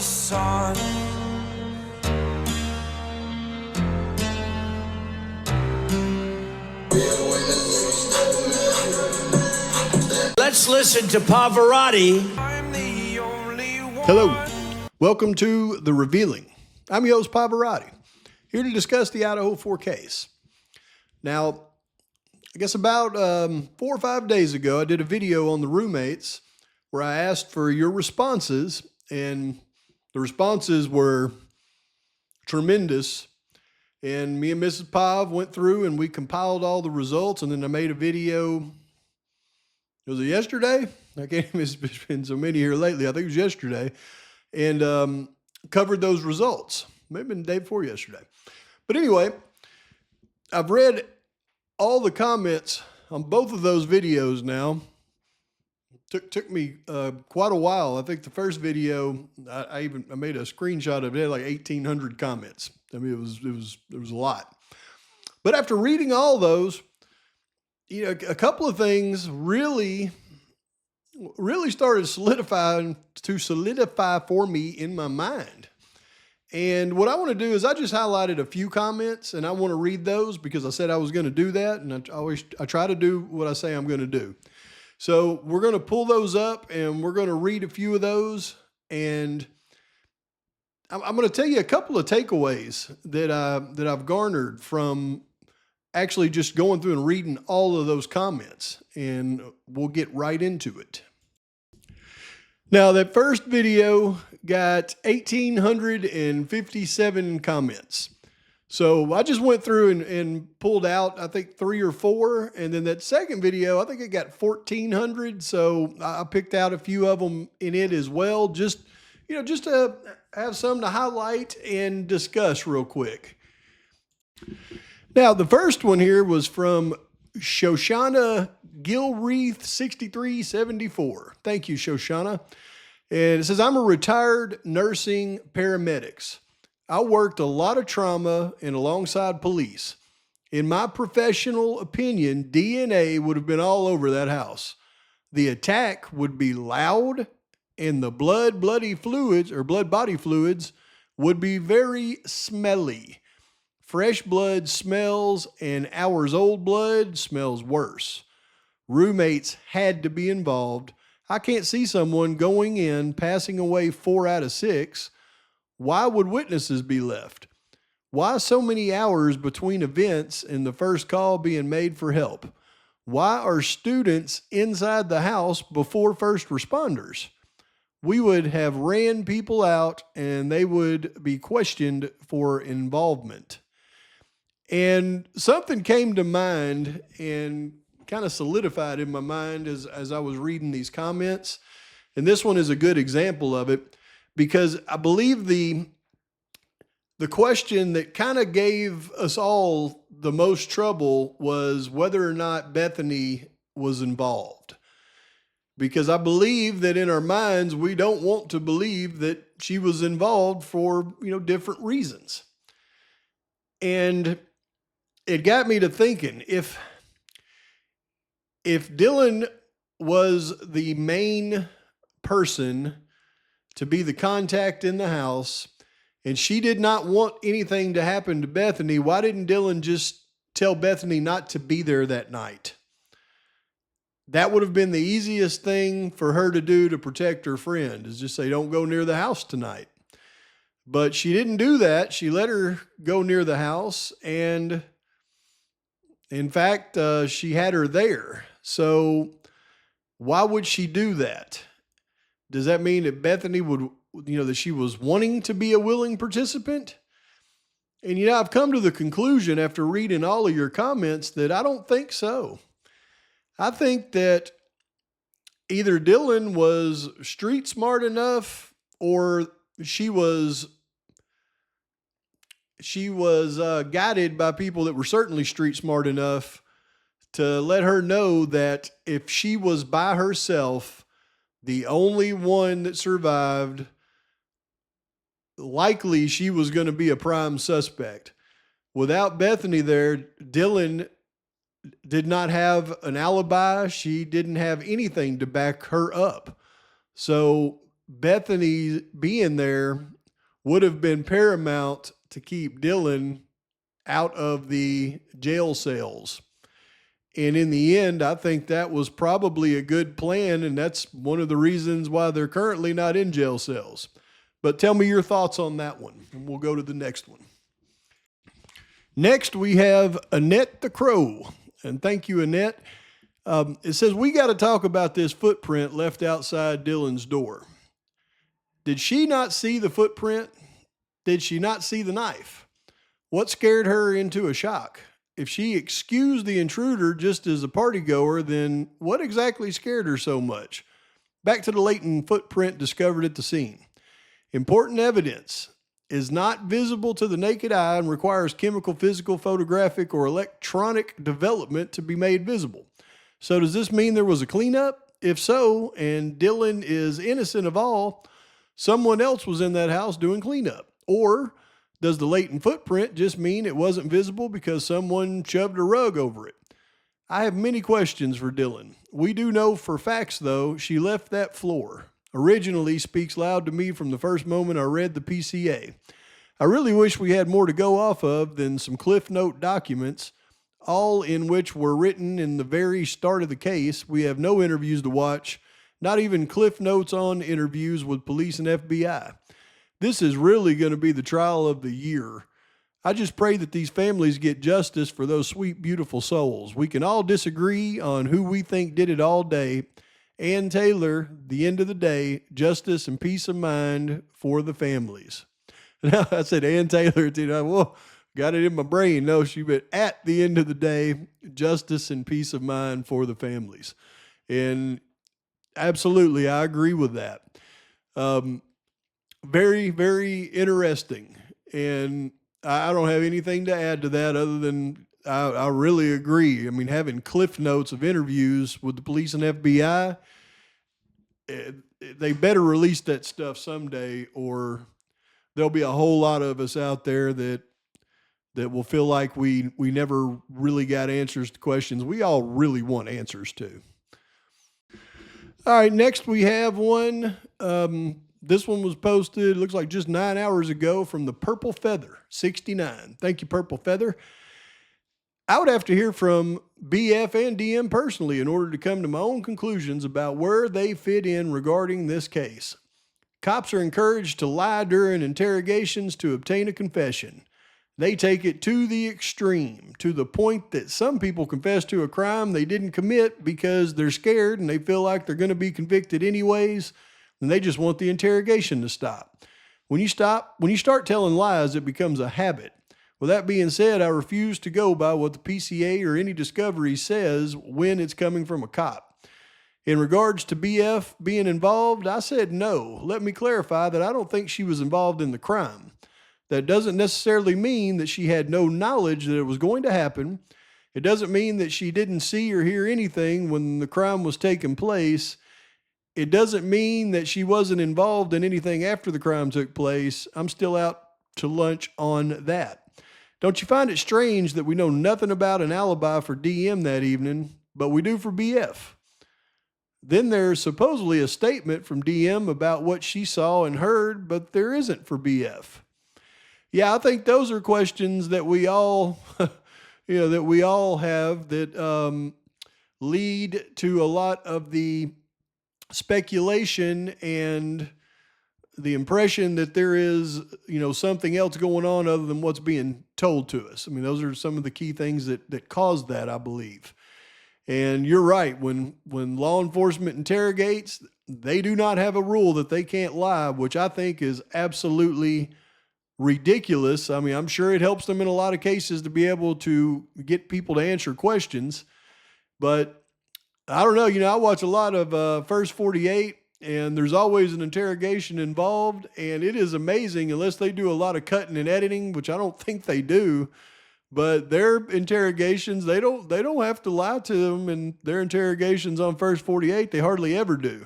sun. Let's listen to Pavarotti. Hello, welcome to The Revealing. I'm your host, Pavarotti, here to discuss the Idaho 4 case. Now, I guess about 4 or 5 days ago, I did a video on the roommates where I asked for your responses, and the responses were tremendous. And me and Mrs. Pav went through and we compiled all the results, and then I made a video. Was it yesterday? I can't even, it's been so many here lately. I think it was yesterday. And covered those results. Maybe been the day before yesterday. But anyway, I've read all the comments on both of those videos now. Took me quite a while. I think the first video, I made a screenshot of it. It had like 1,800 comments. I mean, it was a lot. But after reading all those, you know, a couple of things really started to solidify for me in my mind. And what I want to do is I just highlighted a few comments, and I want to read those because I said I was going to do that, and I try to do what I say I'm going to do. So we're going to pull those up, and we're going to read a few of those, and I'm going to tell you a couple of takeaways that I've garnered from actually just going through and reading all of those comments, and we'll get right into it. Now, that first video got 1,857 comments. So I just went through and pulled out, I think, 3 or 4. And then that second video, I think it got 1,400. So I picked out a few of them in it as well, just to have some to highlight and discuss real quick. Now, the first one here was from Shoshana Gilreath 6374. Thank you, Shoshana. And it says, I'm a retired nursing paramedics. I worked a lot of trauma and alongside police. In my professional opinion, DNA would have been all over that house. The attack would be loud, and the blood body fluids would be very smelly. Fresh blood smells, and hours-old blood smells worse. Roommates had to be involved. I can't see someone going in, passing away 4 out of 6. Why would witnesses be left? Why so many hours between events and the first call being made for help? Why are students inside the house before first responders? We would have ran people out, and they would be questioned for involvement. And something came to mind and kind of solidified in my mind as I was reading these comments. And this one is a good example of it, because I believe the question that kind of gave us all the most trouble was whether or not Bethany was involved. Because I believe that in our minds, we don't want to believe that she was involved for, different reasons. And it got me to thinking, if Dylan was the main person to be the contact in the house, and she did not want anything to happen to Bethany, why didn't Dylan just tell Bethany not to be there that night? That would have been the easiest thing for her to do to protect her friend, is just say, don't go near the house tonight. But she didn't do that. She let her go near the house, and in fact, she had her there. So why would she do that? Does that mean that Bethany would, that she was wanting to be a willing participant? And, I've come to the conclusion after reading all of your comments that I don't think so. I think that either Dylan was street smart enough, or she was guided by people that were certainly street smart enough to let her know that if she was by herself, the only one that survived, likely she was going to be a prime suspect. Without Bethany there, Dylan did not have an alibi. She didn't have anything to back her up. So Bethany being there would have been paramount to keep Dylan out of the jail cells. And in the end, I think that was probably a good plan, and that's one of the reasons why they're currently not in jail cells. But tell me your thoughts on that one, and we'll go to the next one. Next, we have Annette the Crow. And thank you, Annette. It says, we got to talk about this footprint left outside Dylan's door. Did she not see the footprint? Did she not see the knife? What scared her into a shock? If she excused the intruder just as a partygoer, then what exactly scared her so much? Back to the latent footprint discovered at the scene. Important evidence is not visible to the naked eye and requires chemical, physical, photographic, or electronic development to be made visible. So does this mean there was a cleanup? If so, and Dylan is innocent of all, someone else was in that house doing cleanup. Or does the latent footprint just mean it wasn't visible because someone shoved a rug over it? I have many questions for Dylan. We do know for facts, though, she left that floor. Originally speaks loud to me from the first moment I read the PCA. I really wish we had more to go off of than some Cliff Note documents, all in which were written in the very start of the case. We have no interviews to watch, not even Cliff Notes on interviews with police and FBI. This is really going to be the trial of the year. I just pray that these families get justice for those sweet, beautiful souls. We can all disagree on who we think did it all day. Ann Taylor, the end of the day, justice and peace of mind for the families. Now, I said Ann Taylor, whoa, got it in my brain. No, she meant at the end of the day, justice and peace of mind for the families. And absolutely, I agree with that. Very, very interesting. And I don't have anything to add to that other than I really agree. I mean, having Cliff Notes of interviews with the police and FBI, they better release that stuff someday, or there'll be a whole lot of us out there that will feel like we never really got answers to questions we all really want answers to. All right, next we have one. This one was posted, looks like just 9 hours ago, from the Purple Feather 69. Thank you, Purple Feather. I would have to hear from BF and DM personally in order to come to my own conclusions about where they fit in regarding this case. Cops are encouraged to lie during interrogations to obtain a confession. They take it to the extreme, to the point that some people confess to a crime they didn't commit because they're scared and they feel like they're going to be convicted anyways, and they just want the interrogation to stop. When you start telling lies, it becomes a habit. With that being said, I refuse to go by what the PCA or any discovery says when it's coming from a cop. In regards to BF being involved, I said no. Let me clarify that I don't think she was involved in the crime. That doesn't necessarily mean that she had no knowledge that it was going to happen. It doesn't mean that she didn't see or hear anything when the crime was taking place. It doesn't mean that she wasn't involved in anything after the crime took place. I'm still out to lunch on that. Don't you find it strange that we know nothing about an alibi for DM that evening, but we do for BF? Then there's supposedly a statement from DM about what she saw and heard, but there isn't for BF. Yeah, I think those are questions that we all, that we all have that lead to a lot of the speculation and the impression that there is, something else going on other than what's being told to us. I mean, those are some of the key things that caused that, I believe. And you're right. When law enforcement interrogates, they do not have a rule that they can't lie, which I think is absolutely ridiculous. I mean, I'm sure it helps them in a lot of cases to be able to get people to answer questions, but I don't know. I watch a lot of First 48, and there's always an interrogation involved, and it is amazing, unless they do a lot of cutting and editing, which I don't think they do. But their interrogations, they don't have to lie to them, and their interrogations on First 48, they hardly ever do.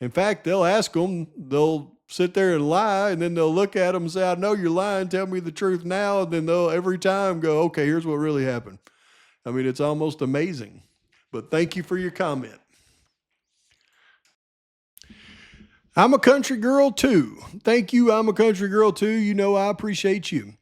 In fact, they'll ask them, they'll sit there and lie, and then they'll look at them and say, I know you're lying, tell me the truth now. And then they'll every time go, okay, here's what really happened. I mean, it's almost amazing. But thank you for your comment. I'm a country girl too. Thank you. I'm a country girl too. You know, I appreciate you.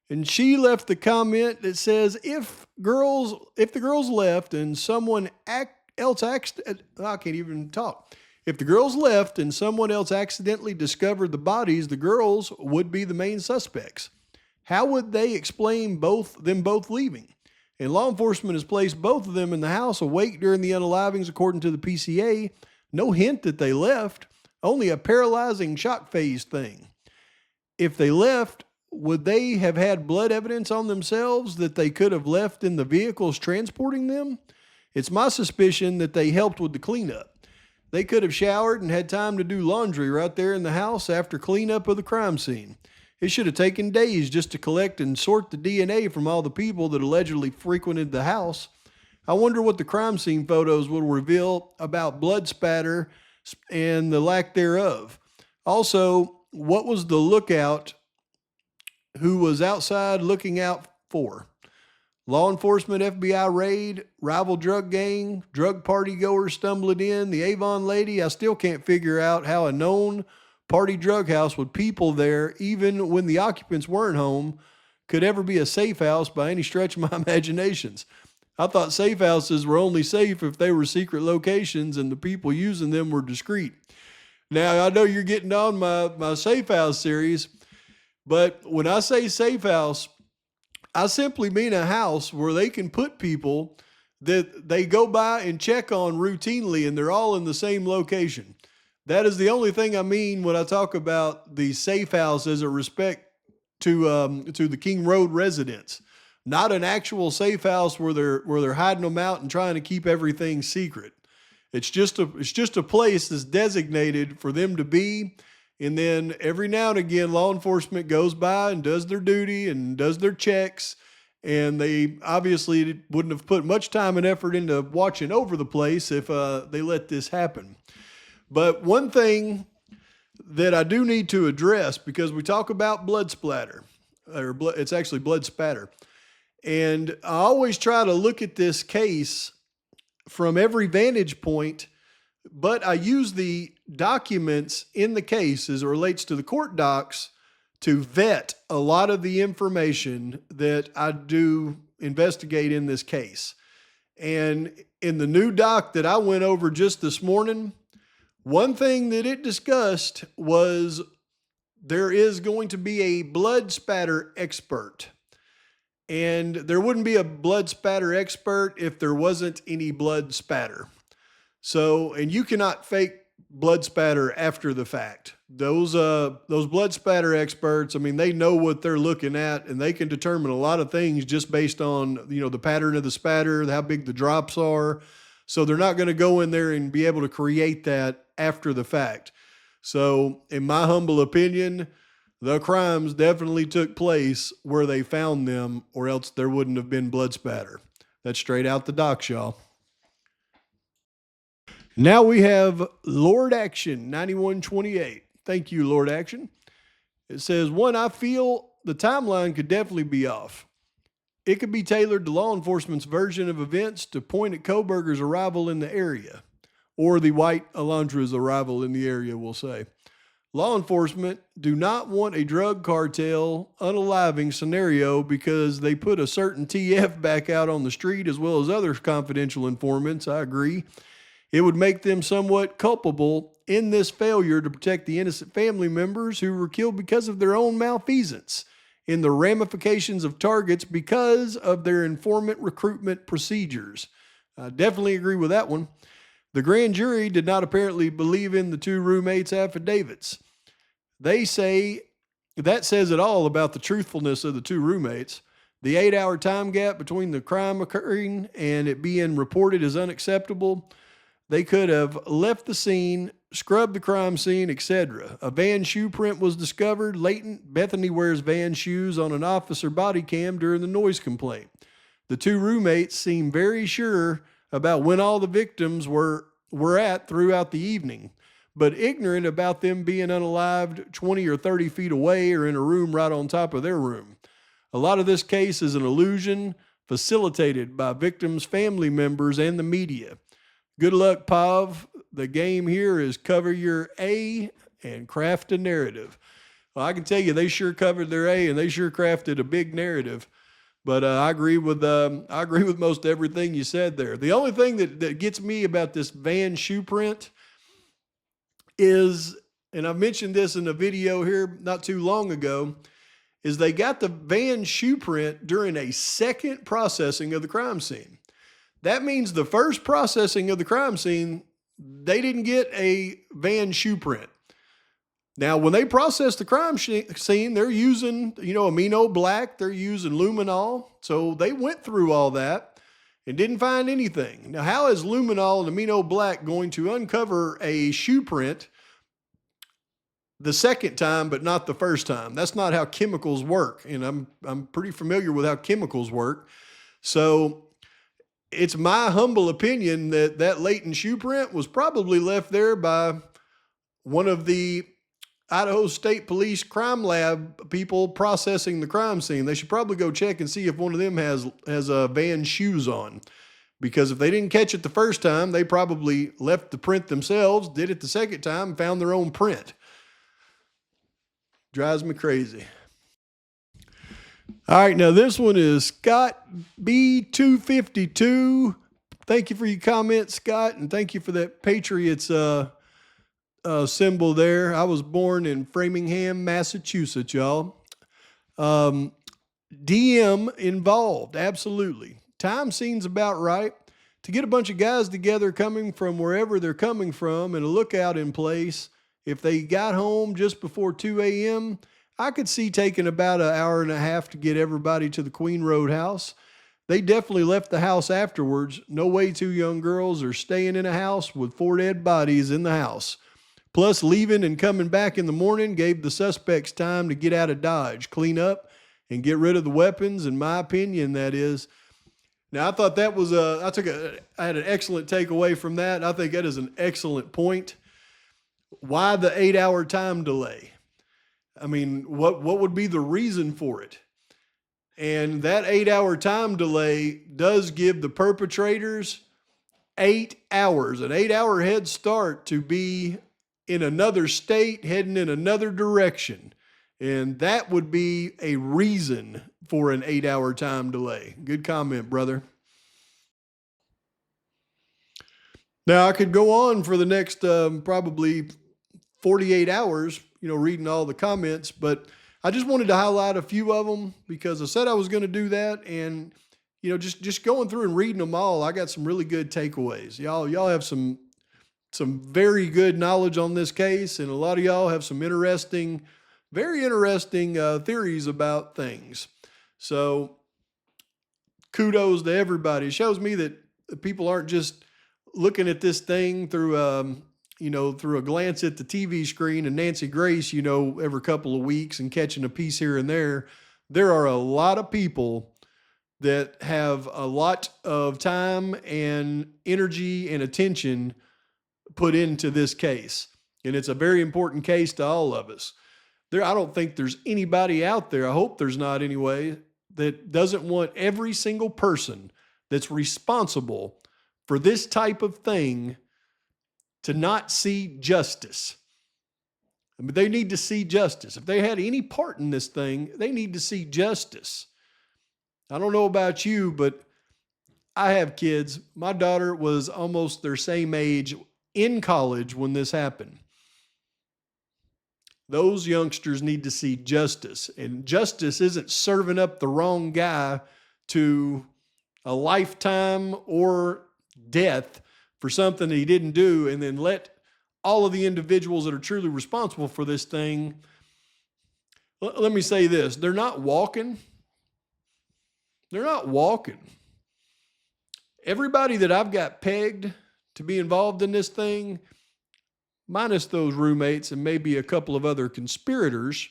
And she left the comment that says, if the girls left and someone else I can't even talk. If the girls left and someone else accidentally discovered the bodies, the girls would be the main suspects. How would they explain them both leaving? And law enforcement has placed both of them in the house awake during the unalivings, according to the PCA. No hint that they left, only a paralyzing shock phase thing. If they left, would they have had blood evidence on themselves that they could have left in the vehicles transporting them? It's my suspicion that they helped with the cleanup. They could have showered and had time to do laundry right there in the house after cleanup of the crime scene. It should have taken days just to collect and sort the DNA from all the people that allegedly frequented the house. I wonder what the crime scene photos will reveal about blood spatter and the lack thereof. Also, what was the lookout who was outside looking out for? Law enforcement, FBI raid, rival drug gang, drug party goers stumbling in, the Avon lady. I still can't figure out how a known party drug house with people there, even when the occupants weren't home, could ever be a safe house by any stretch of my imaginations. I thought safe houses were only safe if they were secret locations and the people using them were discreet. Now, I know you're getting on my safe house series, but when I say safe house, I simply mean a house where they can put people that they go by and check on routinely and they're all in the same location. That is the only thing I mean when I talk about the safe house as a respect to the King Road residents. Not an actual safe house where they're hiding them out and trying to keep everything secret. It's just a place that's designated for them to be. And then every now and again, law enforcement goes by and does their duty and does their checks. And they obviously wouldn't have put much time and effort into watching over the place if they let this happen. But one thing that I do need to address, because we talk about blood splatter, it's actually blood spatter. And I always try to look at this case from every vantage point, but I use the documents in the case as it relates to the court docs to vet a lot of the information that I do investigate in this case. And in the new doc that I went over just this morning, one thing that it discussed was there is going to be a blood spatter expert. And there wouldn't be a blood spatter expert if there wasn't any blood spatter. So, and you cannot fake blood spatter after the fact. Those blood spatter experts, I mean, they know what they're looking at and they can determine a lot of things just based on, the pattern of the spatter, how big the drops are. So they're not going to go in there and be able to create that after the fact. So in my humble opinion, the crimes definitely took place where they found them, or else there wouldn't have been blood spatter. That's straight out the docs, y'all. Now we have Lord Action 9128. Thank you, Lord Action. It says, one, I feel the timeline could definitely be off. It could be tailored to law enforcement's version of events to point at Koberger's arrival in the area, or the white Alondra's arrival in the area, we'll say. Law enforcement do not want a drug cartel unaliving scenario because they put a certain TF back out on the street as well as other confidential informants. I agree. It would make them somewhat culpable in this failure to protect the innocent family members who were killed because of their own malfeasance in the ramifications of targets because of their informant recruitment procedures. I definitely agree with that one. The grand jury did not apparently believe in the two roommates' affidavits. They say that says it all about the truthfulness of the two roommates. The 8-hour time gap between the crime occurring and it being reported as unacceptable. They could have left the scene, scrubbed the crime scene, etc. A van shoe print was discovered latent. Bethany wears van shoes on an officer body cam during the noise complaint. The two roommates seem very sure about when all the victims were at throughout the evening, but ignorant about them being unalived 20 or 30 feet away or in a room right on top of their room. A lot of this case is an illusion facilitated by victims' family members and the media. Good luck, Pav. The game here is cover your A and craft a narrative. Well, I can tell you they sure covered their A and they sure crafted a big narrative. But I agree with most everything you said there. The only thing that gets me about this van shoe print is, and I mentioned this in a video here not too long ago, is they got the van shoe print during a second processing of the crime scene. That means the first processing of the crime scene, they didn't get a van shoe print. Now, when they process the crime scene, they're using, amino black, they're using luminol. So they went through all that and didn't find anything. Now, how is luminol and amino black going to uncover a shoe print the second time, but not the first time? That's not how chemicals work. And I'm pretty familiar with how chemicals work. So it's my humble opinion that latent shoe print was probably left there by one of the Idaho State Police Crime Lab people processing the crime scene. They should probably go check and see if one of them has van shoes on. Because if they didn't catch it the first time, they probably left the print themselves, did it the second time, and found their own print. Drives me crazy. All right, now this one is Scott B252. Thank you for your comment, Scott, and thank you for that Patriots symbol there. I was born in Framingham, Massachusetts, y'all. DM involved, absolutely. Time seems about right. To get a bunch of guys together coming from wherever they're coming from and a lookout in place, if they got home just before 2 a.m., I could see taking about an hour and a half to get everybody to the Queen Road house. They definitely left the house afterwards. No way two young girls are staying in a house with 4 dead bodies in the house. Plus, leaving and coming back in the morning gave the suspects time to get out of Dodge, clean up, and get rid of the weapons, in my opinion, that is. Now, I thought that was I had an excellent takeaway from that. I think that is an excellent point. Why the 8-hour time delay? I mean, what would be the reason for it? And that 8-hour time delay does give the perpetrators 8 hours, an 8-hour head start to be in another state, heading in another direction. And that would be a reason for an 8-hour time delay. Good comment, brother. Now, I could go on for the next probably 48 hours, reading all the comments, but I just wanted to highlight a few of them because I said I was going to do that. And, just going through and reading them all, I got some really good takeaways. Y'all have some very good knowledge on this case, and a lot of y'all have some very interesting theories about things. So kudos to everybody. It shows me that people aren't just looking at this thing through through a glance at the TV screen and Nancy Grace, every couple of weeks and catching a piece here and there. There are a lot of people that have a lot of time and energy and attention put into this case. And it's a very important case to all of us. I don't think there's anybody out there, I hope there's not anyway, that doesn't want every single person that's responsible for this type of thing to not see justice. I mean, they need to see justice. If they had any part in this thing, they need to see justice. I don't know about you, but I have kids. My daughter was almost their same age in college when this happened. Those youngsters need to see justice. And justice isn't serving up the wrong guy to a lifetime or death for something that he didn't do, and then let all of the individuals that are truly responsible for this thing, let me say this, they're not walking. They're not walking. Everybody that I've got pegged to be involved in this thing, minus those roommates and maybe a couple of other conspirators,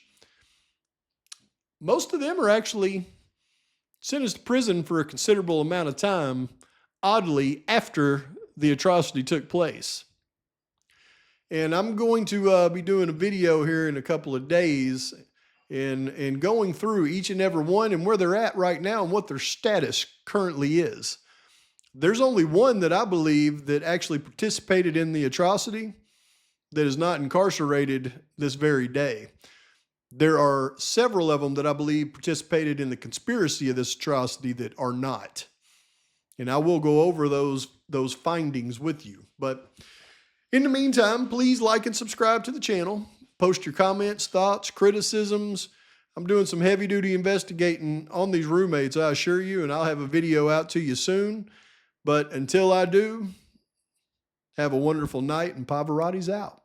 most of them are actually sentenced to prison for a considerable amount of time, oddly, after the atrocity took place. And I'm going to be doing a video here in a couple of days and going through each and every one and where they're at right now and what their status currently is. There's only one that I believe that actually participated in the atrocity that is not incarcerated this very day. There are several of them that I believe participated in the conspiracy of this atrocity that are not. And I will go over those findings with you. But in the meantime, please like and subscribe to the channel. Post your comments, thoughts, criticisms. I'm doing some heavy duty investigating on these roommates, I assure you, and I'll have a video out to you soon. But until I do, have a wonderful night, and Pavarotti's out.